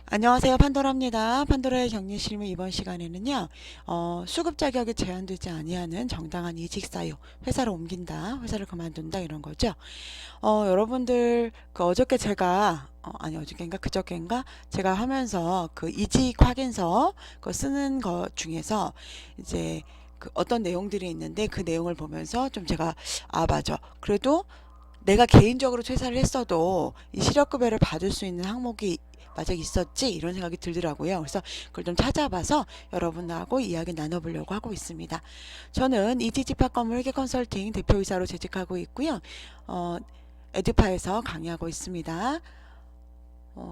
안녕하세요. 판도라입니다. 판도라의 격리 실무 이번 시간에는요, 수급 자격이 제한되지 아니하는 정당한 이직 사유, 회사를 옮긴다, 회사를 그만둔다 이런 거죠. 여러분들 그 어저께 제가 아니 어저께인가 그저께인가 제가 하면서 그 이직 확인서 그 쓰는 것 중에서 이제 그 어떤 내용들이 있는데 그 내용을 보면서 좀 제가 맞아. 그래도 내가 개인적으로 퇴사를 했어도 이 실업급여를 받을 수 있는 항목이 맞아 있었지 이런 생각이 들더라고요. 그래서 그걸 좀 찾아봐서 여러분하고 이야기 나눠보려고 하고 있습니다. 저는 이지집합건물 회계 컨설팅 대표이사로 재직하고 있고요. 어, 에듀파에서 강의하고 있습니다.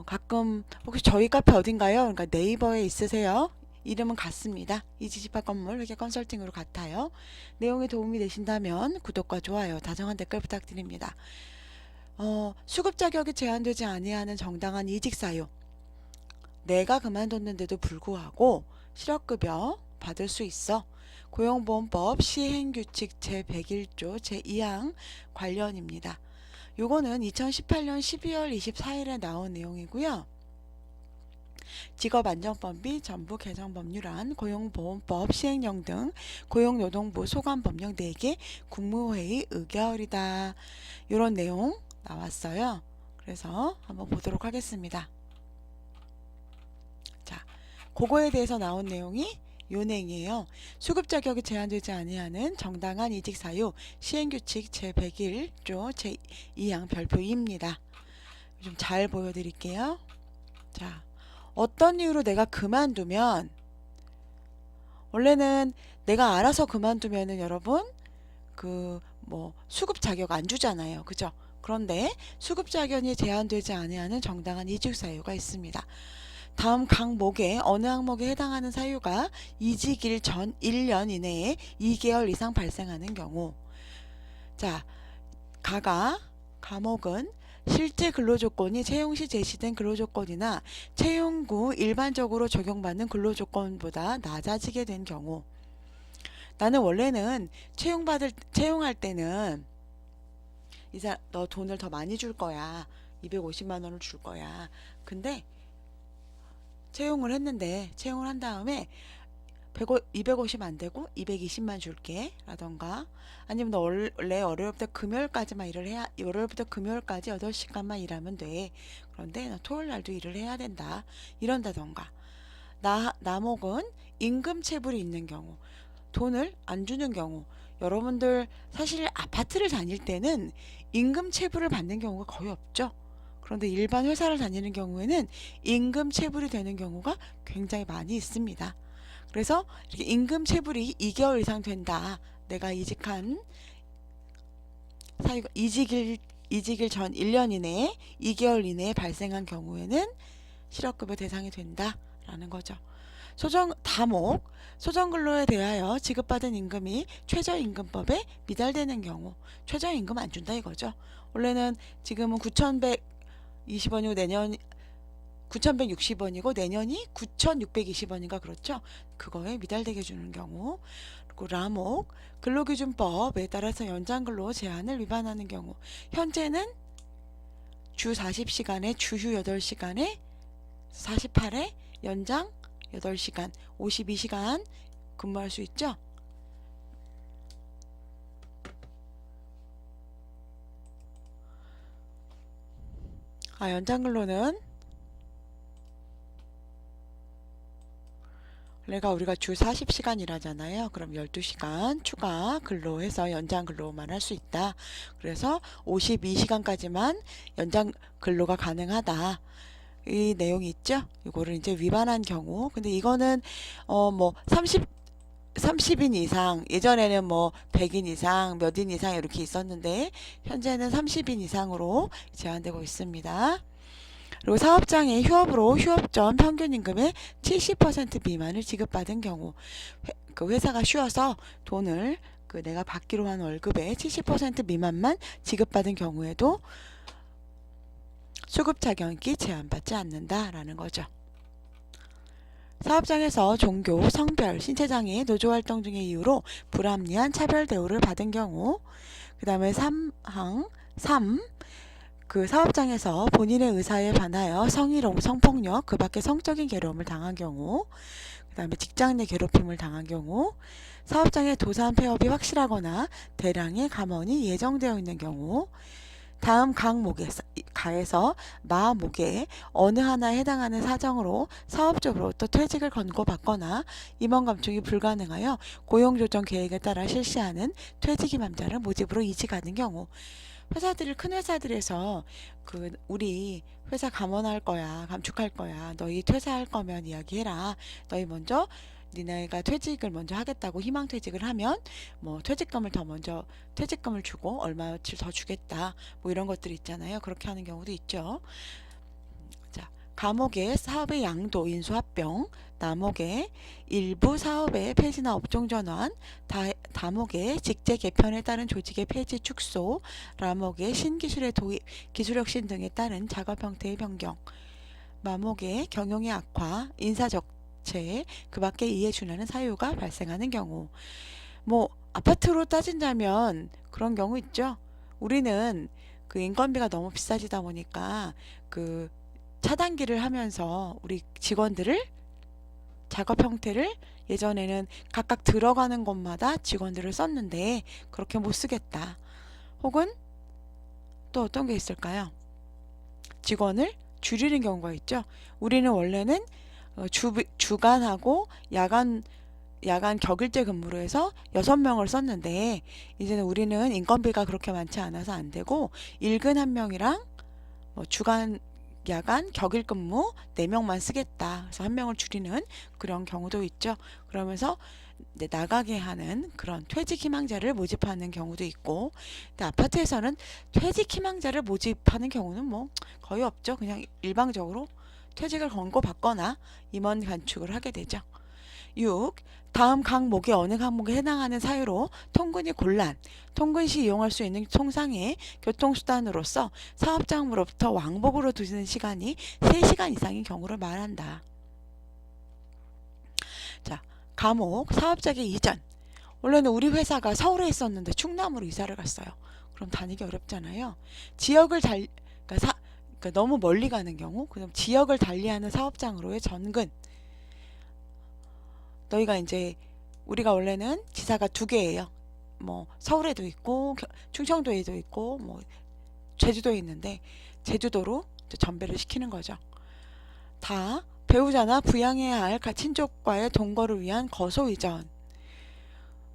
가끔 혹시 저희 카페 어딘가요? 그러니까 네이버에 있으세요? 이름은 같습니다. 이지집합 건물 회계 컨설팅으로 같아요. 내용이 도움이 되신다면 구독과 좋아요, 다정한 댓글 부탁드립니다. 수급 자격이 제한되지 아니하는 정당한 이직 사유. 내가 그만뒀는데도 불구하고 실업급여 받을 수 있어. 고용보험법 시행규칙 제101조 제2항 관련입니다. 요거는 2018년 12월 24일에 나온 내용이고요. 직업안정법이 전부 개정 법률안, 고용보험법 시행령 등 고용노동부 소관법령 4개 국무회의 의결이다. 이런 내용 나왔어요. 그래서 한번 보도록 하겠습니다. 자, 그거에 대해서 나온 내용이 요 내용이에요. 수급 자격이 제한되지 아니하는 정당한 이직 사유 시행규칙 제101조 제2항 별표 2입니다. 좀 잘 보여드릴게요. 자, 어떤 이유로 내가 그만두면, 원래는 내가 알아서 그만두면은 여러분 수급 자격 안 주잖아요. 그죠? 그런데 수급 자격이 제한되지 아니하는 정당한 이직 사유가 있습니다. 다음 항목에 어느 항목에 해당하는 사유가 이직일 전 1년 이내에 2개월 이상 발생하는 경우. 자, 과목은 실제 근로조건이 채용 시 제시된 근로조건이나 채용 후 일반적으로 적용받는 근로조건보다 낮아지게 된 경우. 나는 원래는 채용할 때는 너 돈을 더 많이 줄 거야. 250만 원을 줄 거야. 근데 채용을 한 다음에 250 안 되고 220만 줄게 라던가, 아니면 너 원래 월요일부터 금요일까지만 일을 해야, 월요일부터 금요일까지 8시간만 일하면 돼. 그런데 너 토요일 날도 일을 해야 된다. 이런다던가. 나목은 임금 체불이 있는 경우, 돈을 안 주는 경우. 여러분들 사실 아파트를 다닐 때는 임금 체불을 받는 경우가 거의 없죠. 그런데 일반 회사를 다니는 경우에는 임금 체불이 되는 경우가 굉장히 많이 있습니다. 그래서 이렇게 임금 체불이 2개월 이상 된다. 내가 이직한 사유가 이직일 전 1년 이내에 2개월 이내에 발생한 경우에는 실업급여 대상이 된다라는 거죠. 다목 소정근로에 대하여 지급받은 임금이 최저임금법에 미달되는 경우, 최저임금 안 준다 이거죠. 원래는 지금은 9,120원이고 9,160원이고 내년이 9,620원인가 그렇죠. 그거에 미달되게 주는 경우. 그리고 라목 근로기준법에 따라서 연장근로 제한을 위반하는 경우, 현재는 주 40시간에 주휴 8시간에 48회 연장 8시간 52시간 근무할 수 있죠. 연장근로는 우리가 주 40시간 일하잖아요. 그럼 12시간 추가 근로해서 연장 근로만 할 수 있다. 그래서 52시간까지만 연장 근로가 가능하다. 이 내용이 있죠. 이거를 이제 위반한 경우. 근데 이거는 30인 이상, 예전에는 100인 이상, 몇 인 이상 이렇게 있었는데 현재는 30인 이상으로 제한되고 있습니다. 그리고 사업장의 휴업으로 휴업 전 평균 임금의 70% 미만을 지급받은 경우, 그 회사가 쉬어서 돈을 내가 받기로 한 월급의 70% 미만만 지급받은 경우에도 수급 자격이 제한받지 않는다라는 거죠. 사업장에서 종교, 성별, 신체장애, 노조활동 등의 이유로 불합리한 차별 대우를 받은 경우. 그 다음에 3항 3 그 사업장에서 본인의 의사에 반하여 성희롱, 성폭력, 그 밖에 성적인 괴로움을 당한 경우, 그 다음에 직장 내 괴롭힘을 당한 경우, 사업장의 도산 폐업이 확실하거나 대량의 감원이 예정되어 있는 경우, 다음 가에서 마목에 어느 하나에 해당하는 사정으로 사업주로부터 퇴직을 권고받거나 임원 감축이 불가능하여 고용조정 계획에 따라 실시하는 퇴직임함자를 모집으로 이직하는 경우, 큰 회사들에서 우리 회사 감원할 거야, 감축할 거야, 너희 퇴사할 거면 이야기해라, 너희 먼저 니네가 퇴직을 먼저 하겠다고 희망퇴직을 하면 뭐 퇴직금을 주고 얼마치 더 주겠다, 뭐 이런 것들이 있잖아요. 그렇게 하는 경우도 있죠. 자, 감옥의 사업의 양도, 인수합병, 남옥의 일부 사업의 폐지나 업종 전환, 다목의 직제 개편에 따른 조직의 폐지 축소, 라목의 신기술의 도입, 기술 혁신 등에 따른 작업 형태의 변경, 마목의 경영의 악화, 인사적체, 그 밖에 이에 준하는 사유가 발생하는 경우. 뭐 아파트로 따진다면 그런 경우 있죠. 우리는 그 인건비가 너무 비싸지다 보니까 그 차단기를 하면서 우리 직원들을 작업 형태를 예전에는 각각 들어가는 곳마다 직원들을 썼는데 그렇게 못 쓰겠다. 혹은 또 어떤 게 있을까요? 직원을 줄이는 경우가 있죠. 우리는 원래는 주간하고 야간 격일제 근무로 해서 6명을 썼는데 이제는 우리는 인건비가 그렇게 많지 않아서 안 되고 일근 1명이랑 뭐 주간 야간 격일 근무 4명만 쓰겠다. 그래서 1명을 줄이는 그런 경우도 있죠. 그러면서 나가게 하는 그런 퇴직 희망자를 모집하는 경우도 있고, 근데 아파트에서는 퇴직 희망자를 모집하는 경우는 뭐 거의 없죠. 그냥 일방적으로 퇴직을 권고받거나 임원 간축을 하게 되죠. 6. 다음 항목의 어느 항목에 해당하는 사유로 통근이 곤란, 통근 시 이용할 수 있는 통상의 교통수단으로서 사업장으로부터 왕복으로 드는 시간이 3시간 이상인 경우를 말한다. 자, 감옥, 사업장의 이전. 원래는 우리 회사가 서울에 있었는데 충남으로 이사를 갔어요. 그럼 다니기 어렵잖아요. 그러니까 너무 멀리 가는 경우, 그럼 지역을 달리하는 사업장으로의 전근. 너희가 이제 우리가 원래는 지사가 2개예요. 뭐 서울에도 있고 충청도에도 있고 뭐 제주도에 있는데 제주도로 전배를 시키는 거죠. 다 배우자나 부양해야 할 친족과의 동거를 위한 거소 이전.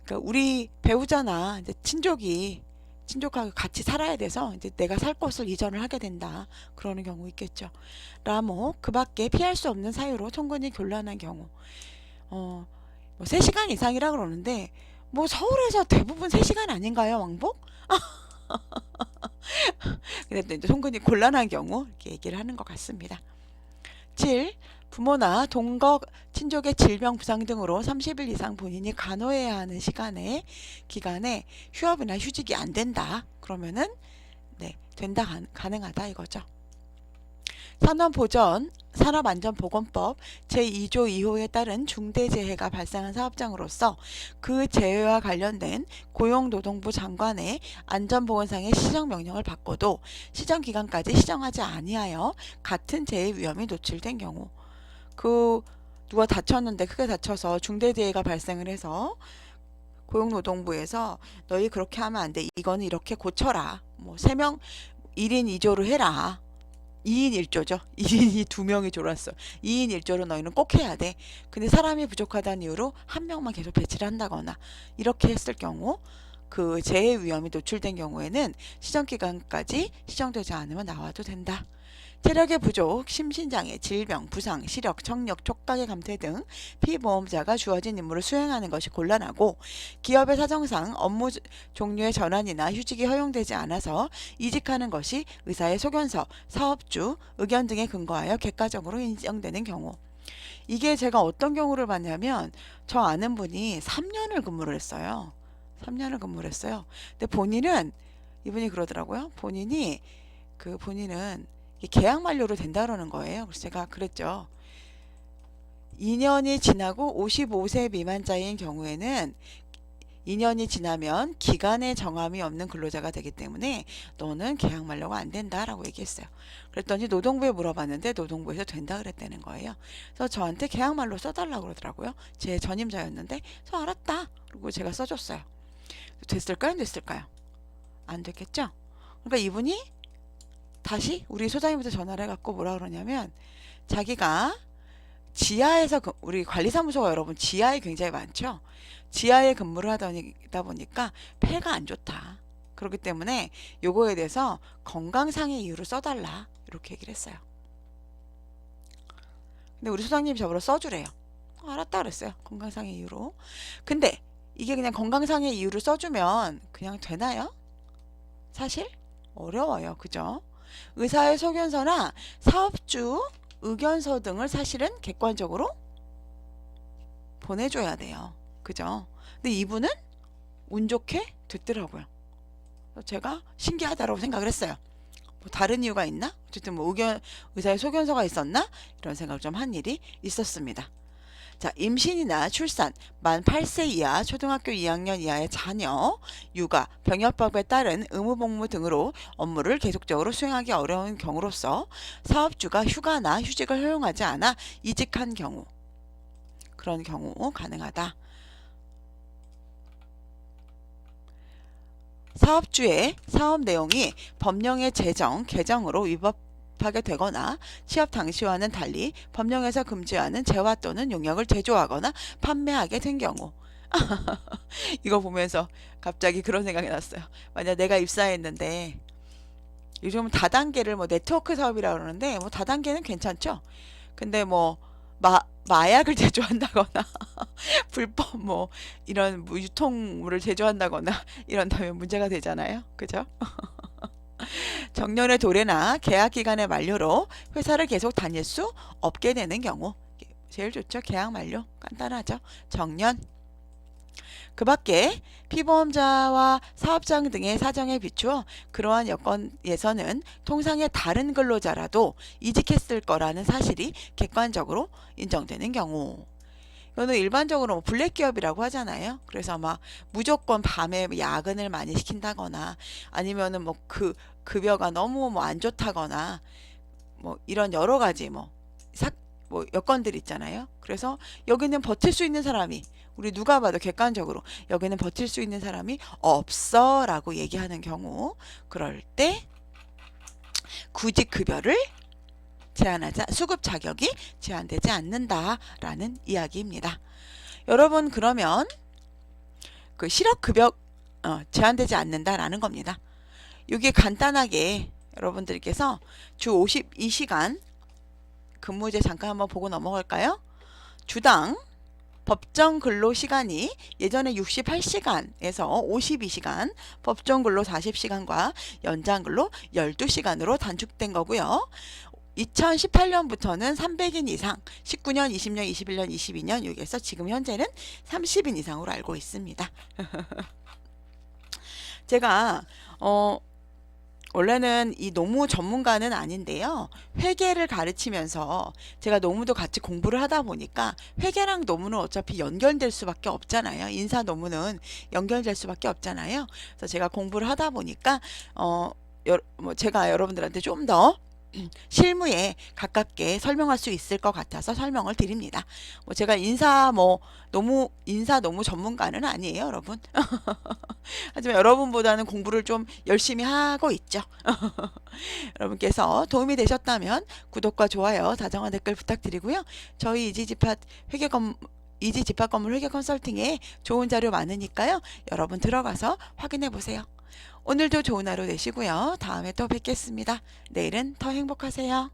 그러니까 우리 배우자나 이제 친족하고 같이 살아야 돼서 이제 내가 살 곳을 이전을 하게 된다. 그러는 경우 있겠죠. 라목, 그 밖에 피할 수 없는 사유로 통근이 곤란한 경우. 뭐 3시간 이상이라 그러는데 뭐 서울에서 대부분 3시간 아닌가요, 왕복? 그래도 이제 통근이 곤란한 경우 이렇게 얘기를 하는 것 같습니다. 7. 부모나 동거 친족의 질병 부상 등으로 30일 이상 본인이 간호해야 하는 기간에 휴업이나 휴직이 안 된다. 그러면은 가능하다 이거죠. 산업안전보건법 제2조 2호에 따른 중대재해가 발생한 사업장으로서 그 재해와 관련된 고용노동부 장관의 안전보건상의 시정명령을 받고도 시정기간까지 시정하지 아니하여 같은 재해 위험이 노출된 경우, 누가 다쳤는데 크게 다쳐서 중대재해가 발생을 해서 고용노동부에서 너희 그렇게 하면 안 돼. 이거는 이렇게 고쳐라. 뭐 3명 1인 2조로 해라. 2인 1조죠. 1인이 2명이 졸았어. 2인 1조로 너희는 꼭 해야 돼. 근데 사람이 부족하다는 이유로 1명만 계속 배치를 한다거나 이렇게 했을 경우, 그 재해 위험이 노출된 경우에는 시정기간까지 시정되지 않으면 나와도 된다. 체력의 부족, 심신장애, 질병, 부상, 시력, 청력, 촉각의 감퇴 등 피보험자가 주어진 임무를 수행하는 것이 곤란하고 기업의 사정상 업무 종류의 전환이나 휴직이 허용되지 않아서 이직하는 것이 의사의 소견서, 사업주, 의견 등에 근거하여 객관적으로 인정되는 경우. 이게 제가 어떤 경우를 봤냐면 저 아는 분이 3년을 근무를 했어요. 3년을 근무를 했어요. 근데 이분이 그러더라고요. 본인은 계약 만료로 된다 그러는 거예요. 그래서 제가 그랬죠. 2년이 지나고 55세 미만자인 경우에는 2년이 지나면 기간의 정함이 없는 근로자가 되기 때문에 너는 계약 만료가 안 된다라고 얘기했어요. 그랬더니 노동부에 물어봤는데 노동부에서 된다 그랬다는 거예요. 그래서 저한테 계약 만료 써달라고 그러더라고요. 제 전임자였는데 저 알았다. 그리고 제가 써줬어요. 됐을까요? 안 됐을까요? 안 됐겠죠? 그러니까 이분이 다시 우리 소장님한테 전화를 해갖고 뭐라 그러냐면 자기가 지하에서 우리 관리사무소가 여러분 지하에 굉장히 많죠. 지하에 근무를 하다 보니까 폐가 안 좋다. 그렇기 때문에 요거에 대해서 건강상의 이유를 써달라 이렇게 얘기를 했어요. 근데 우리 소장님이 저보러 써주래요. 알았다 그랬어요. 건강상의 이유로. 근데 이게 그냥 건강상의 이유를 써주면 그냥 되나요? 사실 어려워요. 그죠? 의사의 소견서나 사업주 의견서 등을 사실은 객관적으로 보내줘야 돼요. 그죠? 근데 이분은 운 좋게 됐더라고요. 제가 신기하다고 생각을 했어요. 뭐 다른 이유가 있나? 어쨌든 뭐 의사의 소견서가 있었나? 이런 생각을 좀 한 일이 있었습니다. 자, 임신이나 출산, 만 8세 이하, 초등학교 2학년 이하의 자녀, 육아, 병역법에 따른 의무복무 등으로 업무를 계속적으로 수행하기 어려운 경우로서 사업주가 휴가나 휴직을 허용하지 않아 이직한 경우, 그런 경우 가능하다. 사업주의 사업 내용이 법령의 개정으로 위법하게 되거나 취업 당시와는 달리 법령에서 금지하는 재화 또는 용역을 제조하거나 판매하게 된 경우. 이거 보면서 갑자기 그런 생각이 났어요. 만약 내가 입사했는데 요즘 다단계를 뭐 네트워크 사업이라고 그러는데 뭐 다단계는 괜찮죠. 근데 뭐 마약을 제조한다거나 불법 뭐 이런 유통물을 제조한다거나 이런다면 문제가 되잖아요. 그죠? 정년의 도래나 계약 기간의 만료로 회사를 계속 다닐 수 없게 되는 경우. 제일 좋죠. 계약 만료. 간단하죠. 정년. 그 밖에 피보험자와 사업장 등의 사정에 비추어 그러한 여건에서는 통상의 다른 근로자라도 이직했을 거라는 사실이 객관적으로 인정되는 경우. 이거는 일반적으로 뭐 블랙 기업이라고 하잖아요. 그래서 막 무조건 밤에 야근을 많이 시킨다거나 아니면은 뭐 급여가 너무 뭐 안 좋다거나 뭐 이런 여러 가지 뭐 여건들 있잖아요. 그래서 여기는 버틸 수 있는 사람이 우리 누가 봐도 객관적으로 여기는 버틸 수 있는 사람이 없어 라고 얘기하는 경우, 그럴 때 구직 급여를 수급 자격이 제한되지 않는다라는 이야기입니다. 여러분 그러면 그 실업급여 제한되지 않는다라는 겁니다. 이게 간단하게 여러분들께서 주 52시간 근무제 잠깐 한번 보고 넘어갈까요? 주당 법정 근로 시간이 예전에 68시간에서 52시간, 법정 근로 40시간과 연장 근로 12시간으로 단축된 거고요. 2018년부터는 300인 이상, 19년, 20년, 21년, 22년 여기에서 지금 현재는 30인 이상으로 알고 있습니다. 제가 원래는 이 노무 전문가는 아닌데요. 회계를 가르치면서 제가 노무도 같이 공부를 하다 보니까 회계랑 노무는 어차피 연결될 수밖에 없잖아요. 인사 노무는 연결될 수밖에 없잖아요. 그래서 제가 공부를 하다 보니까 제가 여러분들한테 좀 더 실무에 가깝게 설명할 수 있을 것 같아서 설명을 드립니다. 제가 노무 전문가는 아니에요, 여러분. 하지만 여러분보다는 공부를 좀 열심히 하고 있죠. 여러분께서 도움이 되셨다면 구독과 좋아요, 다정한 댓글 부탁드리고요. 저희 이지집합 건물 회계 컨설팅에 좋은 자료 많으니까요. 여러분 들어가서 확인해 보세요. 오늘도 좋은 하루 되시고요. 다음에 또 뵙겠습니다. 내일은 더 행복하세요.